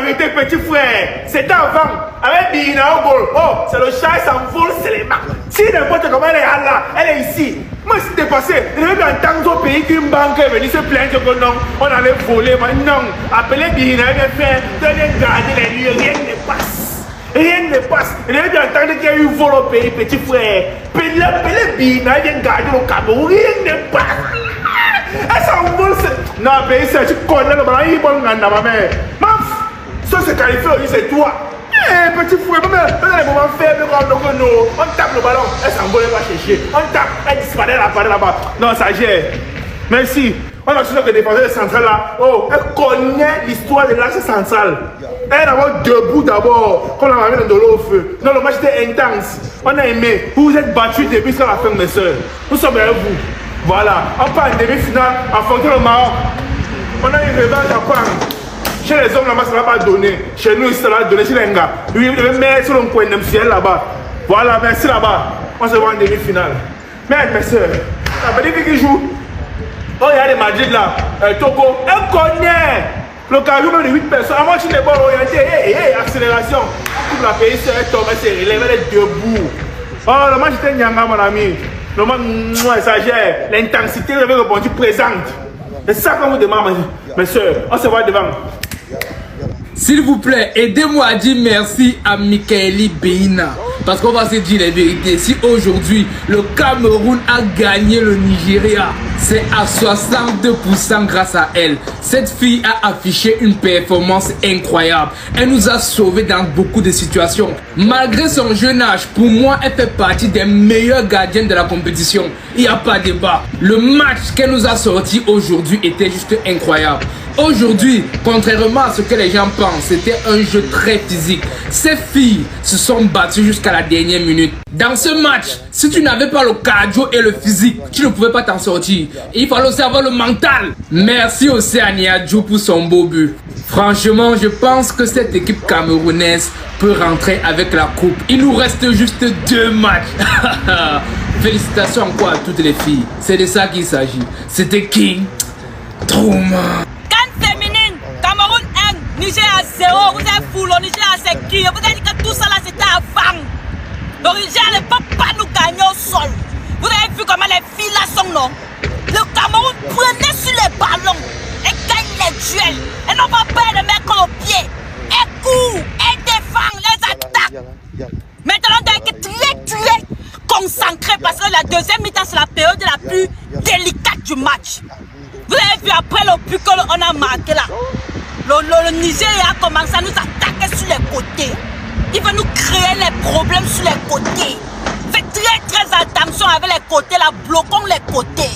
vérité, petit frère, c'était avant. Avec Bina au goal. Oh, c'est le chat, ça s'envole, c'est les marques. Si n'importe comment elle est là, elle est ici. Moi, c'était passé. Je n'avais pas tant au pays qu'une banque est venue se plaindre que non, on avait volé. Non, appelez Bina, elle vient faire, donner garder les lieux, rien ne passe. Rien ne passe. Je n'avais pas entendu qu'il y a eu vol au pays, petit frère. Appelez Bina, elle vient garder le Cameroun, rien ne passe. Elle s'envole. Non, pays, c'est tu connais le bras, il bon ganda, ma mère. Ça, c'est qualifié, c'est toi. Eh, petit frère, dans les moments faibles, on tape le ballon, elle s'envole, elle va chercher. On tape, elle disparaît là-bas. Non, ça gère. Merci. On a toujours que défenseur central là. Oh, elle connaît l'histoire de l'axe central. Elle est d'abord debout d'abord, quand on l'a mis dans l'eau au feu. Non, le match était intense. On a aimé. Vous vous êtes battus depuis jusqu'à la fin, mes soeurs. Nous sommes avec vous. Voilà. On part en demi-finale, en fonction du Maroc. On a une revanche à prendre. Chez les hommes, là-bas, ça ne va pas donner. Chez nous, ça va donner. Chez les gars, lui, il devait mettre sur le coin de ciel là-bas. Voilà, merci là-bas. On se voit en demi-finale. Mais mes soeurs, la petite qui joue. Oh, il y a des Madrid là. Togo, elle connaît. L'occasion même de 8 personnes. À moi, je suis des balles orientés. Accélération. Toute la pays, elle tombe, elle se relève, elle est debout. Oh, le match était Nyanga, mon ami. Le match, ça gère. L'intensité, elle avait répondu présente. C'est ça qu'on vous demande, mes soeurs. On se voit devant. S'il vous plaît, aidez-moi à dire merci à Mikaeli Beina. Parce qu'on va se dire la vérité. Si aujourd'hui, le Cameroun a gagné le Nigeria, c'est à 62% grâce à elle. Cette fille a affiché une performance incroyable. Elle nous a sauvés dans beaucoup de situations. Malgré son jeune âge, pour moi, elle fait partie des meilleures gardiennes de la compétition. Il n'y a pas de débat. Le match qu'elle nous a sorti aujourd'hui était juste incroyable. Aujourd'hui, contrairement à ce que les gens pensent, c'était un jeu très physique. Ces filles se sont battues jusqu'à la dernière minute. Dans ce match, si tu n'avais pas le cardio et le physique, tu ne pouvais pas t'en sortir. Il fallait aussi avoir le mental. Merci Océania Djou pour son beau but. Franchement, je pense que cette équipe camerounaise peut rentrer avec la coupe. Il nous reste juste 2 matchs. Félicitations encore à toutes les filles. C'est de ça qu'il s'agit. C'était King Trouma. Niger à 0, vous êtes fou, le Niger à 5 qui. Vous avez dit que tout ça là c'était avant. Le Niger ne peut pas nous gagner au sol. Vous avez vu comment les filles là sont, non? Le Cameroun prenait sur les ballons et gagne les duels. Et non pas peur de mettre au pied. Et court, et défend les attaques. Maintenant, on doit être très concentré parce que la deuxième mi-temps c'est la période la plus délicate du match. Vous avez vu après le but qu'on a marqué là. Le Nigeria a commencé à nous attaquer sur les côtés. Il veut nous créer les problèmes sur les côtés. Faites très attention avec les côtés là. Bloquons les côtés.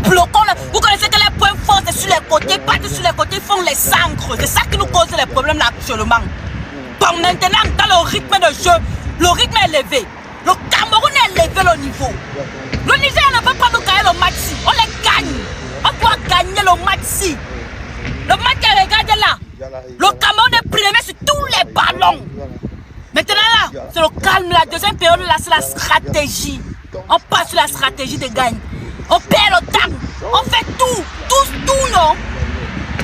Vous connaissez que les points forts c'est sur les côtés. Pas sur les côtés, ils font les centres. C'est ça qui nous cause les problèmes là actuellement. Bon, maintenant, dans le rythme de jeu, le rythme est élevé. Le Cameroun est élevé le niveau. Le Nigeria ne veut pas nous gagner le match-ci. On les gagne. On doit gagner le match-ci. Le match est regardé là. Le Cameroun est primé sur tous les ballons. Maintenant là, c'est le calme. La deuxième période là, c'est la stratégie. On passe sur la stratégie de gagne. On perd le temps. On fait tout, non.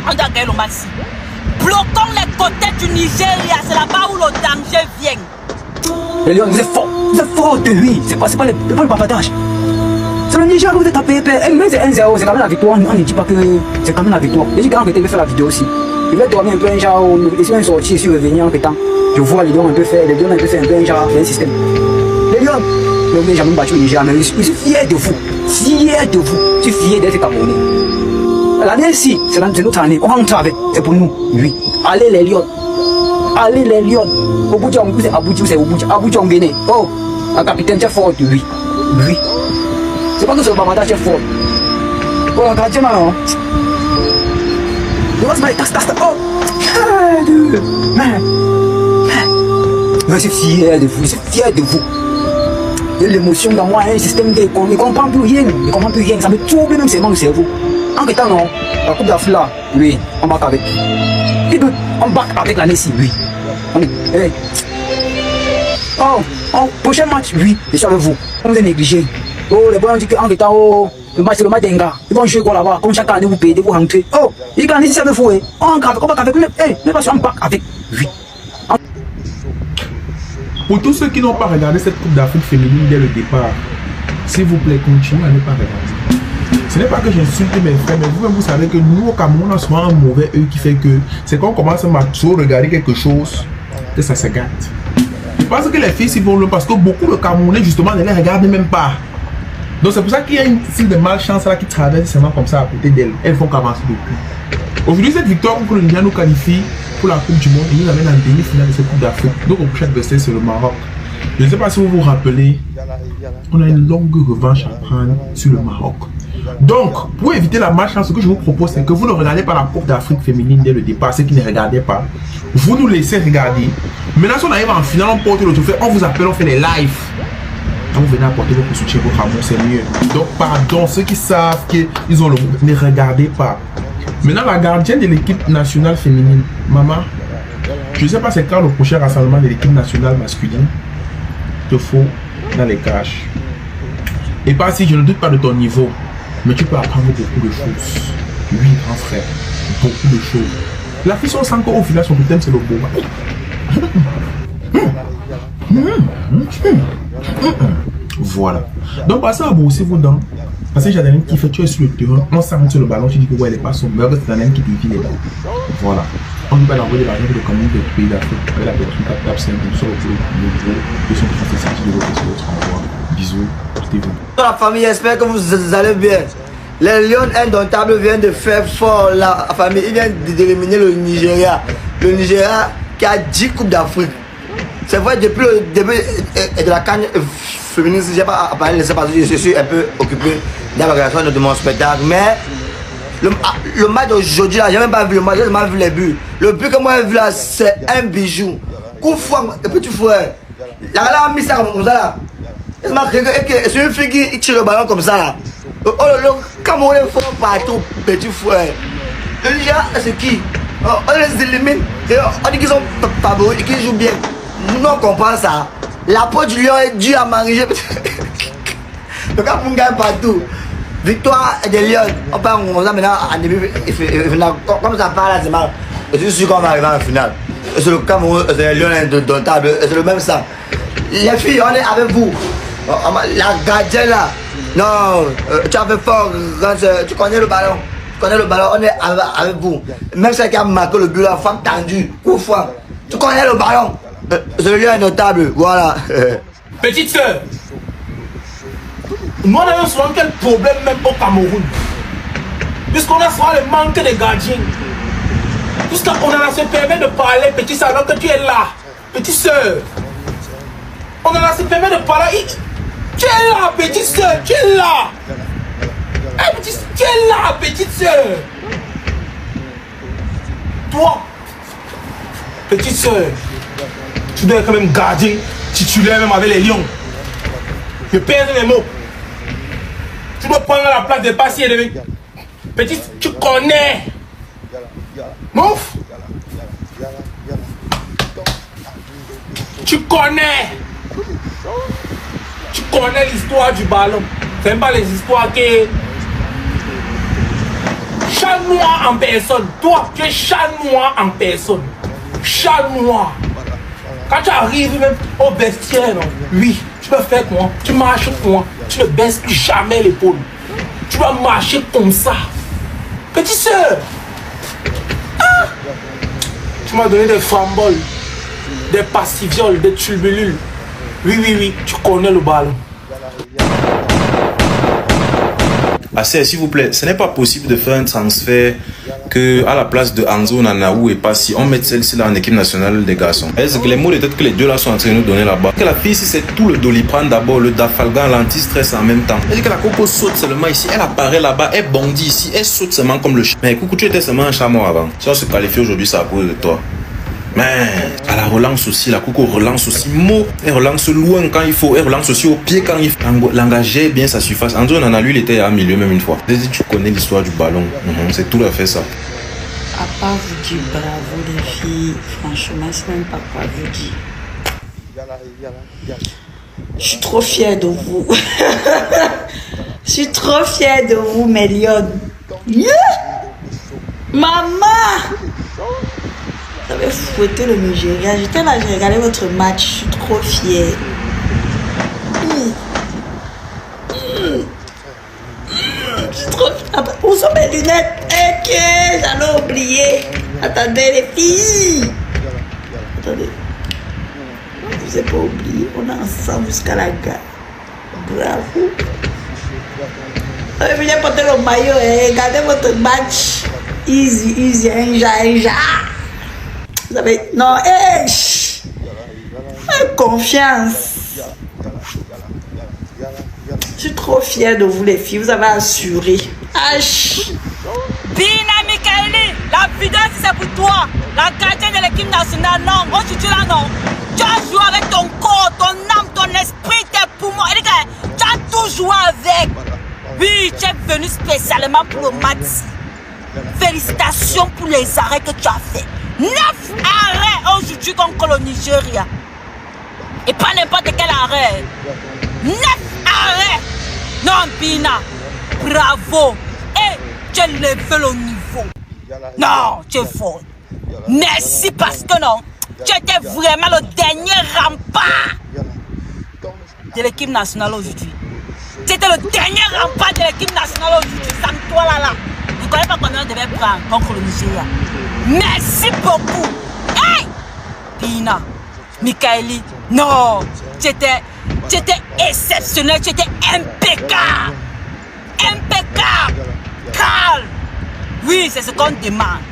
On doit gagner le match. Bloquons les côtés du Nigeria. C'est là-bas où le danger vient. Les Lions, vous êtes fort, oui. C'est pas le bavardage. C'est le Niger que vous êtes tapé. Et même c'est 1-0, c'est quand même la victoire. On ne dit pas que c'est quand même la victoire. Et quand il veut faire la vidéo aussi, il va dormir un peu un genre, il va sortir sur revenir en pétant. Je vois les Lions un peu faire, un peu un genre, un système. Les Lions, le Niger jamais battu le Niger, mais je suis fier de vous. Je suis fier d'être Camerounais. L'année-ci, c'est notre année. On rentre avec, c'est pour nous, oui. Allez les Lions. Obuja, c'est Abuja, c'est Obuja. Abuja, on gagne. Oh, un capitaine, c'est fort, oui. C'est pas que c'est le bavardage qui est fort. Oh, la gardien là, non. Oh. Je suis fier de vous, Il y a l'émotion dans moi, un système de... Il ne comprend plus rien, ça me trouble même seulement le cerveau. En quel temps, non, la Coupe d'Afrique là, oui, on bat avec. On bat avec l'année-ci, oui. Oh, prochain match, oui, je suis avec vous. On vous a négligé. Oh, les boys ont dit qu'en quel temps, Le match, c'est le match d'un gars. Ils vont jouer quoi là-bas? Comme chaque année, vous payez, vous rentrez. Oh, ils gagnent ici avec vous. On va avec même pas sur un pack avec 8. Pour tous ceux qui n'ont pas regardé cette Coupe d'Afrique féminine dès le départ, s'il vous plaît, continuez à ne pas regarder. Ce n'est pas que j'insulte mes frères, mais vous-même vous savez que nous au Cameroun, on a souvent un mauvais œil qui fait que c'est quand on commence à trop regarder quelque chose que ça se gâte. Je pense que les filles s'y vont parce que beaucoup de Camerounais justement ne les regardent même pas. Donc c'est pour ça qu'il y a une style de malchance là qui traverse seulement comme ça à côté d'elles. Elles font qu'avancer depuis. Aujourd'hui, cette victoire contre le Nigeria nous qualifie pour la Coupe du Monde et nous amène en demi-finale de cette Coupe d'Afrique. Donc au prochain adversaire c'est le Maroc. Je ne sais pas si vous vous rappelez, on a une longue revanche à prendre sur le Maroc. Donc, pour éviter la malchance, ce que je vous propose, c'est que vous ne regardez pas la Coupe d'Afrique féminine dès le départ, ceux qui ne regardaient pas. Vous nous laissez regarder. Maintenant, si on arrive en finale, on porte le trophée, on vous appelle, on fait les lives. Quand vous venez apporter votre soutien, votre amour, c'est mieux. Donc, pardon, ceux qui savent qu'ils ont le groupe, ne regardez pas. Maintenant, la gardienne de l'équipe nationale féminine, maman, je ne sais pas c'est quand le prochain rassemblement de l'équipe nationale masculine te faut dans les cages. Et pas si je ne doute pas de ton niveau, mais tu peux apprendre beaucoup de choses. Oui, grand frère, beaucoup de choses. La fille, on sent qu'au final, son totem, c'est le beau. Voilà. Donc, passez à brosser vos dents. Parce que Jadaline qui fait, tu es sur le terrain, on s'arrête sur le ballon, tu dis que ouais, elle n'est pas son meilleur, c'est Jadaline qui dévie les dents. Voilà. On ne peut pas l'envoyer l'argent de commune des pays d'Afrique avec la personne 4 tape 5 sur le gros de son français de votre envoi. Bisous, portez-vous. La famille, j'espère que vous allez bien. Les Lions indomptables viennent de faire fort la famille. Ils viennent d'éliminer le Nigeria. Le Nigeria qui a 10 Coupes d'Afrique. C'est vrai, depuis le début de la CAN féminine, je n'ai pas à parler de ça parce que je suis un peu occupé dans l'organisation de mon spectacle. Mais le match d'aujourd'hui, je n'ai même pas vu le match, j'ai même vu les buts. Le but que moi j'ai vu là, c'est un bijou. Coup franc, le petit frère. La gars a mis ça comme ça là. C'est une fille qui tire le ballon comme ça là. Le Cameroun est fort partout, petit frère. Le Nigeria, c'est qui? On les élimine. On dit qu'ils sont favoris et qu'ils jouent bien. Nous on comprend ça. La peau du lion est due à m'enriger. Le Cameroun gagne partout. Victoire des Lions. On parle comme ça maintenant en début. Comme ça parle là, c'est mal. Je suis sûr qu'on va arriver en finale. C'est le Cameroun, c'est les Lions indomptables. C'est le même sang. Les filles, on est avec vous. La gardienne là. Non, tu as fait fort. Tu connais le ballon. Tu connais le ballon, on est avec vous. Même celle qui a marqué le but, la femme tendue, coup franc. Tu connais le ballon. C'est le lieu notable, voilà. Petite soeur, nous on a souvent quel problème même au Cameroun. Puisqu'on a souvent le manque de gardiens. Puisqu'on a se permet de parler, petite soeur, alors que tu es là. Petite soeur. On a se permet de parler. Tu es là, petite soeur, tu es là. Hey, tu es là, petite soeur. Toi, petite soeur, tu dois être quand même gardien titulaire même avec les Lions. Je pèse mes mots. Tu dois prendre la place de Passy et de... Petite, tu connais. Mouf. Tu connais. Tu connais l'histoire du ballon. C'est pas les histoires que... Chat noir en personne. Toi, tu es chat noir en personne. Chat noir. Quand tu arrives même au vestiaire, non? Oui, tu peux faire quoi? Tu marches quoi? Tu ne baisses plus jamais l'épaule. Tu dois marcher comme ça. Petite soeur. Ah! Tu m'as donné des framboles, des passivioles, des tulbulules. Oui, tu connais le ballon. Assez, s'il vous plaît, ce n'est pas possible de faire un transfert que à la place de Anzo, Nanaou et Passy, on mette celle-ci là en équipe nationale des garçons. Est-ce que les mots de tête que les deux là sont en train de nous donner là-bas? Que la fille ici c'est tout le Doliprane d'abord, le Dafalgan, l'anti-stress en même temps. Elle dit que la coco saute seulement ici, elle apparaît là-bas, elle bondit ici, elle saute seulement comme le chat. Mais coucou, tu étais seulement un chameau avant. Si on se qualifie aujourd'hui, c'est à cause de toi. Mais à la relance aussi, la coco relance aussi mot, elle relance loin quand il faut, elle relance aussi au pied quand il faut. L'engager bien sa surface. André Nana, lui, il était à milieu même une fois. Tu connais l'histoire du ballon, c'est tout à fait ça. À part vous dire bravo les filles, franchement, c'est même pas quoi vous dire. Je suis trop fière de vous. Je suis trop fière de vous, mes lions. Yeah! Maman! Vous avez fouetté le Nigeria. J'étais là, j'ai regardé votre match. Je suis trop fière. Je suis trop fière. Où sont mes lunettes? Ok, j'allais oublier. Attendez, les filles. Attendez. Je vous ai pas oublié. On est ensemble jusqu'à la gare. Bravo. Venez porter le maillot et regardez votre match. Easy, easy, inja. Vous avez... Non, confiance. Je suis trop fière de vous, les filles. Vous avez assuré. Bina Mikaeli, la vidéo c'est pour toi. La gardienne de l'équipe nationale, non. Aujourd'hui là, non. Tu as joué avec ton corps, ton âme, ton esprit, tes poumons. Tu as tout joué avec. Oui, tu es venu spécialement pour le match. Félicitations pour les arrêts que tu as fait. 9 arrêts aujourd'hui contre le Nigeria. Et pas n'importe quel arrêt. 9 arrêts. Non, Bina, bravo. Et tu as levé le niveau. Non, tu es fort. Merci parce que non, tu étais vraiment le dernier rempart de l'équipe nationale aujourd'hui. C'était le dernier rempart de l'équipe nationale aujourd'hui. Sam, toi là. Je ne connais pas combien on devait prendre contre le Nigeria. Merci beaucoup. Hey! Bina, Mikaeli, non, tu étais exceptionnel, tu étais impeccable. Impeccable. Calme. Oui, c'est ce qu'on demande.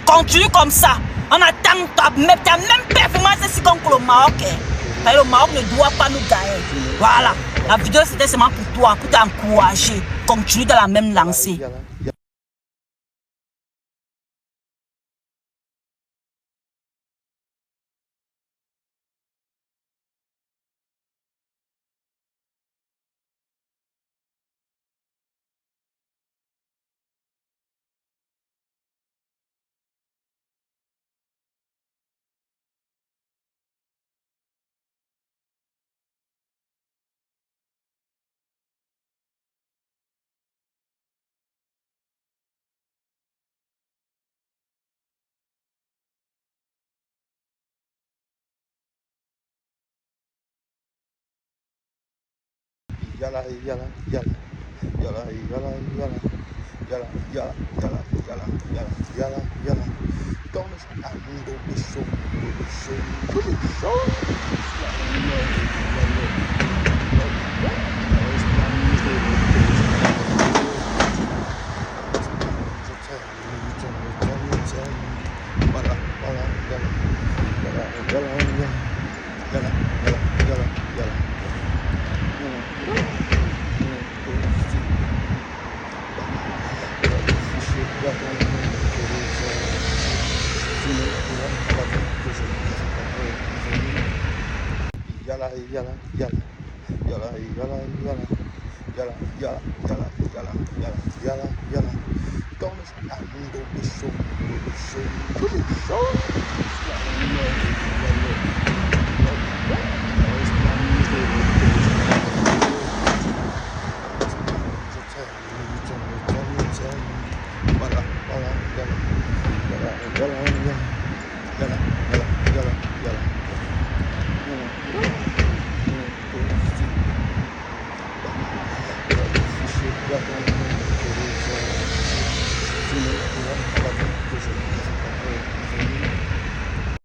Continue comme ça. On attend ta même performance ici contre le Maroc. Le Maroc ne doit pas nous gagner. Voilà. La vidéo c'était seulement pour toi, pour t'encourager. Continue dans la même lancée. Yala. Don't Yala.